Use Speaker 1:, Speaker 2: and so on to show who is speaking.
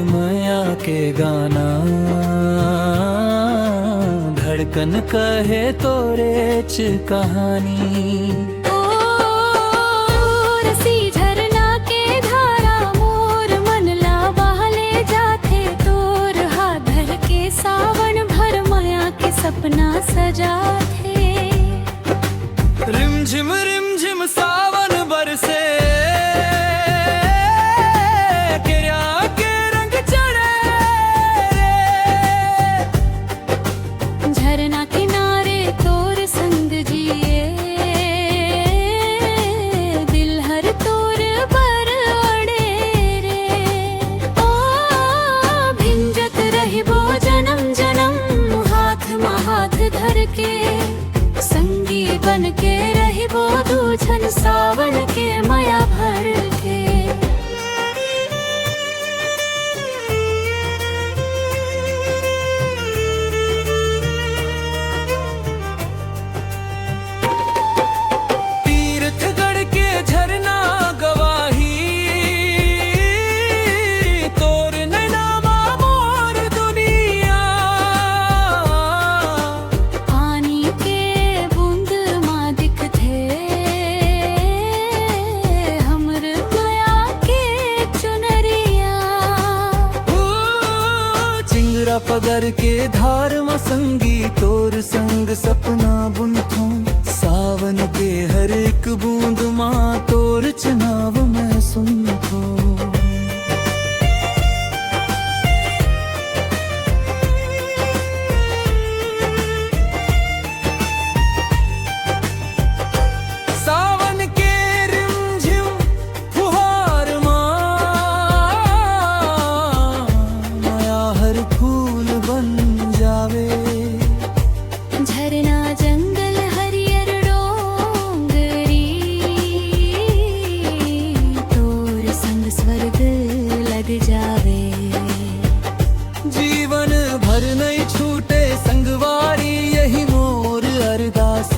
Speaker 1: मया के गाना, धड़कन कहे तोरे च कहानी।
Speaker 2: ओ रसी झरना के धारा मोर मनला बहले जाथे तोर हाथ धर के सावन भर मया के सपना सजाथे।
Speaker 1: रिमझिम सावन बरसे, गिरा के रंग चढ़े रे।
Speaker 2: झरना किनारे तोर संग जिए, दिल हर तोर पर अड़े रे। ओ भिंजत रहिबो जन्म जन्म हाथ में हाथ धर के, संगी बन के रहिबो दूझन सावन के मया भर के।
Speaker 1: तीर्थगढ़ के झरना गवाही, तोर नैना मोर दुनिया।
Speaker 2: पानी के बूंद माँ दिखथे, हमर मया के चुनरिया।
Speaker 1: चिंगरा पगर के धार में संगी तोर संग सपना बुनथूं। सावन के हर एक बूंद माँ तोर चनाव मैं सुनथूं। सावन के रिमझिम फुहार माँ, माया हर फूल बन जावे।
Speaker 2: झरना जंगल हरियर डोंगरी, तोर संग स्वर्ग लग जावे।
Speaker 1: जीवन भर नहीं छूटे संगवारी, यही मोर अरदास।